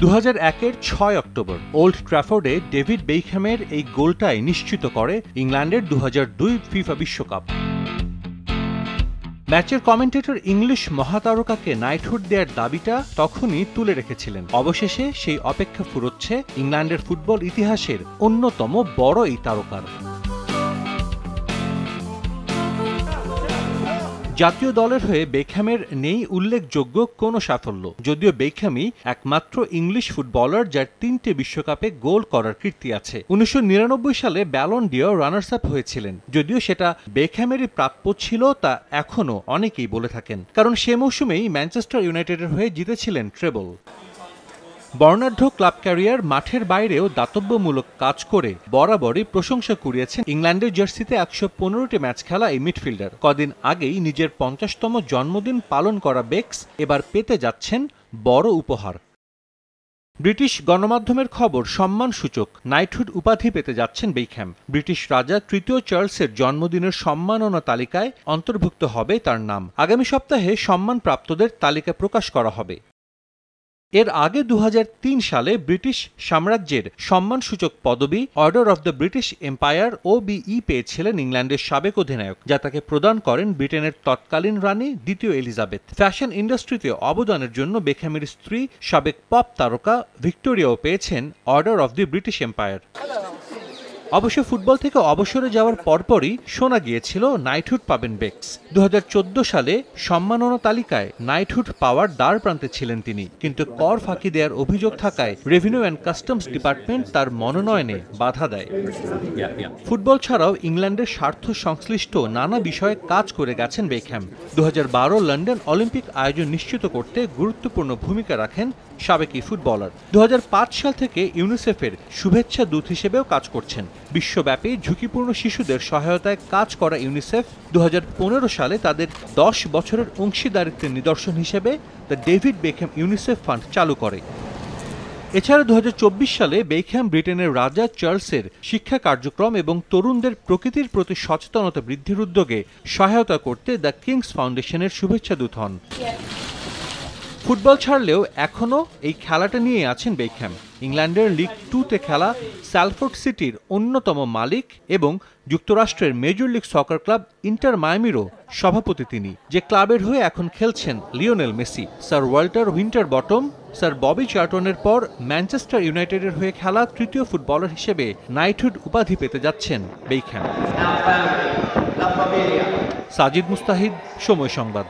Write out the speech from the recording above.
2001-এর 6 October old ট্র্যাফোর্ডে David বেকহ্যামের এই গোলটাই নিশ্চিত করে ইংল্যান্ডের 2002 ফিফা বিশ্বকাপ। ম্যাচের কমেন্টেটর ইংলিশ মহাতারকাকে নাইটহুড দেওয়ার দাবিটা তখনই তুলে রেখেছিলেন। অবশেষে সেই অপেক্ষা ফুরোচ্ছে ইংল্যান্ডের ফুটবল ইতিহাসের অন্যতম বড় এই তারকার। জাতীয় দলের হয়ে বেকহ্যামের নেই উল্লেখযোগ্য কোনো সাফল্য, যদিও বেকহ্যামই একমাত্র ইংলিশ ফুটবলার যার 3টে বিশ্বকাপে গোল করার কীর্তি আছে। 1999 সালে ব্যালন ডি'র রানার্স আপ হয়েছিলেন, যদিও সেটা বেকহ্যামেরই প্রাপ্য ছিল তা এখনও অনেকেই বলে থাকেন, কারণ সে মৌসুমেই ম্যানচেস্টার ইউনাইটেডের হয়ে জিতেছিলেন ট্রেবল। বর্ণাঢ্য ক্লাব ক্যারিয়ার মাঠের বাইরেও দাতব্যমূলক কাজ করে বরাবরই প্রশংসা কুড়িয়েছেন ইংল্যান্ডের জার্সিতে 115টি ম্যাচ খেলা এই মিডফিল্ডার। কদিন আগেই নিজের 50তম জন্মদিন পালন করা বেক্স এবার পেতে যাচ্ছেন বড় উপহার। ব্রিটিশ গণমাধ্যমের খবর, সম্মানসূচক নাইটহুড উপাধি পেতে যাচ্ছেন বেকহ্যাম। ব্রিটিশ রাজা তৃতীয় চার্লসের জন্মদিনের সম্মাননা তালিকায় অন্তর্ভুক্ত হবে তার নাম। আগামী সপ্তাহে সম্মানপ্রাপ্তদের তালিকা প্রকাশ করা হবে। এর আগে 2003 সালে ব্রিটিশ সাম্রাজ্যের সম্মানসূচক পদবি order of the British empire OBE পেয়েছিলেন ইংল্যান্ডের সাবেক অধিনায়ক, যা তাকে প্রদান করেন ব্রিটেনের তৎকালীন রানী দ্বিতীয় এলিজাবেথ। ফ্যাশন ইন্ডাস্ট্রিতে অবদানের জন্য বেকহ্যামের স্ত্রী সাবেক পপ তারকা ভিক্টোরিয়াও পেয়েছেন order of the British empire. অবশ্য ফুটবল থেকে অবসরে যাওয়ার পরপরই শোনা গিয়েছিল নাইটহুড পাবেন বেক্স। 2014 সালে সম্মাননা তালিকায় নাইটহুড পাওয়ার দ্বার প্রান্তে ছিলেন তিনি, কিন্তু কর ফাঁকি দেওয়ার অভিযোগ থাকায় রেভিনিউ অ্যান্ড কাস্টমস ডিপার্টমেন্ট তার মনোনয়নে বাধা দেয়। ফুটবল ছাড়াও ইংল্যান্ডের স্বার্থ সংশ্লিষ্ট নানা বিষয়ে কাজ করে গেছেন বেকহ্যাম। 2012 লন্ডন অলিম্পিক আয়োজন নিশ্চিত করতে গুরুত্বপূর্ণ ভূমিকা রাখেন সাবেক এই ফুটবলার। 2005 সাল থেকে ইউনিসেফের শুভেচ্ছা দূত হিসেবেও কাজ করছেন। বিশ্বব্যাপী ঝুঁকিপূর্ণ শিশুদের সহায়তায় কাজ করা ইউনিসেফ 2015 সালে তাদের 10 বছরের অংশীদারিত্বের নিদর্শন হিসেবে the David Beckham UNICEF fund চালু করে। এছাড়া 2024 সালে বেকহ্যাম ব্রিটেনের রাজা চার্লসের শিক্ষা কার্যক্রম এবং তরুণদের প্রকৃতির প্রতি সচেতনতা বৃদ্ধির উদ্যোগে সহায়তা করতে দ্য কিংস ফাউন্ডেশনের শুভেচ্ছা দূত হন। ফুটবল ছাড়লেও এখনও এই খেলাটা নিয়ে আছেন বেকহ্যাম। ইংল্যান্ডের লিগ 2-তে খেলা স্যালফোর্ড সিটির অন্যতম মালিক এবং যুক্তরাষ্ট্রের major league soccer club inter মায়ামিরও সভাপতি তিনি, যে ক্লাবের হয়ে এখন খেলছেন Lionel Messi. Sir Walter Winterbottom, sir Bobby চার্টনের পর ম্যানচেস্টার ইউনাইটেডের হয়ে খেলা তৃতীয় ফুটবলার হিসেবে নাইটহুড উপাধি পেতে যাচ্ছেন বেকহ্যাম। সাজিদ মুস্তাহিদ, সময় সংবাদ।